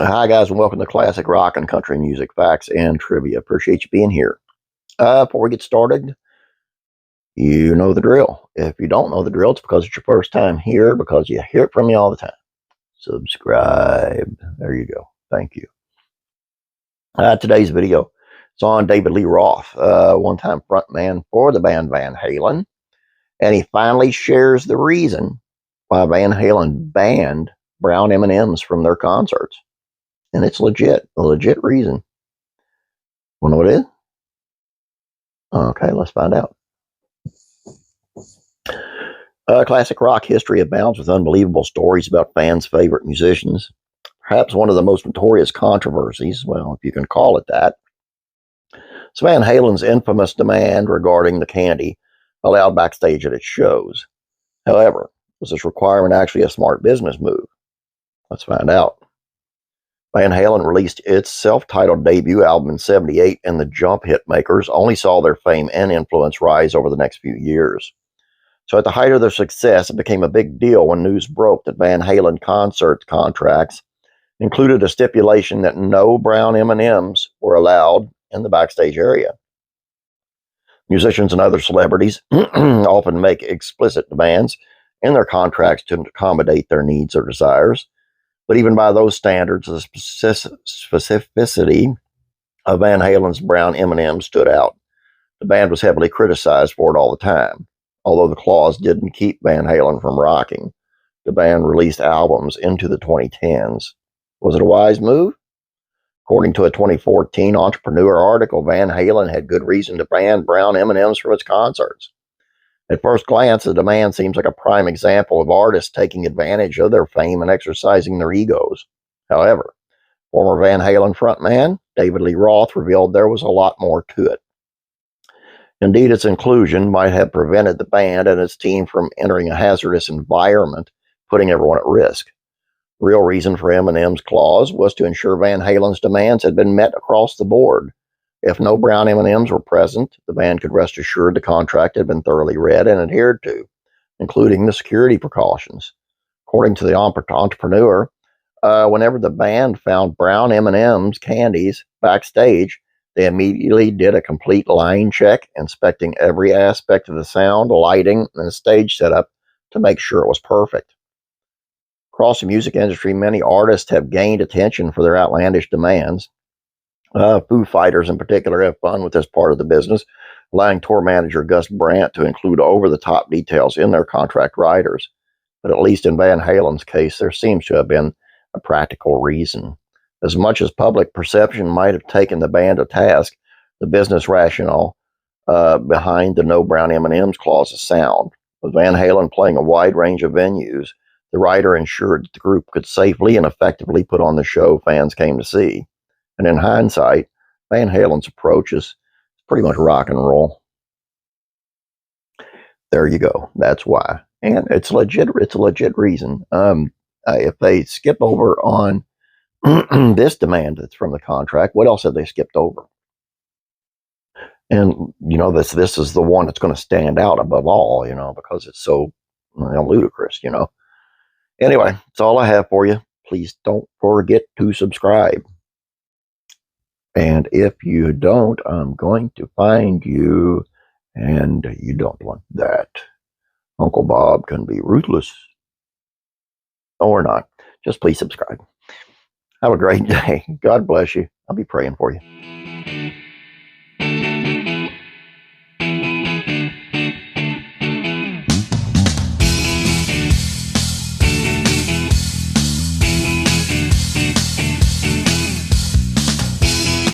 Hi, guys, and welcome to Classic Rock and Country Music Facts and Trivia. Appreciate you being here. Before we get started, you know the drill. If you don't know the drill, it's because it's your first time here, because you hear it from me all the time. Subscribe. There you go. Thank you. Today's video is on David Lee Roth, one-time frontman for the band Van Halen, and he finally shares the reason why Van Halen banned brown M&Ms from their concerts. And it's legit, a legit reason. Want to know what it is? Okay, let's find out. Classic rock history abounds with unbelievable stories about fans' favorite musicians. Perhaps one of the most notorious controversies, well, if you can call it that, is Van Halen's infamous demand regarding the candy allowed backstage at its shows. However, was this requirement actually a smart business move? Let's find out. Van Halen released its self-titled debut album in '78, and the Jump hit makers only saw their fame and influence rise over the next few years. So at the height of their success, it became a big deal when news broke that Van Halen concert contracts included a stipulation that no brown M&Ms were allowed in the backstage area. Musicians and other celebrities often make explicit demands in their contracts to accommodate their needs or desires. But even by those standards, the specificity of Van Halen's brown M&M stood out. The band was heavily criticized for it all the time. Although the clause didn't keep Van Halen from rocking, the band released albums into the 2010s. Was it a wise move? According to a 2014 Entrepreneur article, Van Halen had good reason to ban brown M&Ms from its concerts. At first glance, the demand seems like a prime example of artists taking advantage of their fame and exercising their egos. However, former Van Halen frontman David Lee Roth revealed there was a lot more to it. Indeed, its inclusion might have prevented the band and its team from entering a hazardous environment, putting everyone at risk. The real reason for M&M's clause was to ensure Van Halen's demands had been met across the board. If no brown M&Ms were present, the band could rest assured the contract had been thoroughly read and adhered to, including the security precautions. According to the Entrepreneur, whenever the band found brown M&Ms candies backstage, they immediately did a complete line check, inspecting every aspect of the sound, lighting, and stage setup to make sure it was perfect. Across the music industry, many artists have gained attention for their outlandish demands. Foo Fighters in particular have fun with this part of the business, allowing tour manager Gus Brandt to include over-the-top details in their contract riders. But at least in Van Halen's case, there seems to have been a practical reason. As much as public perception might have taken the band to task, the business rationale behind the no brown M&Ms clause is sound. With Van Halen playing a wide range of venues, the rider ensured that the group could safely and effectively put on the show fans came to see. And in hindsight, Van Halen's approach is pretty much rock and roll. There you go. That's why. And it's legit. It's a legit reason. If they skip over on this demand that's from the contract, what else have they skipped over? And, this is the one that's going to stand out above all, because it's so ludicrous, Anyway, that's all I have for you. Please don't forget to subscribe. And if you don't, I'm going to find you, and you don't want that. Uncle Bob can be ruthless. Or not. Just please subscribe. Have a great day. God bless you. I'll be praying for you.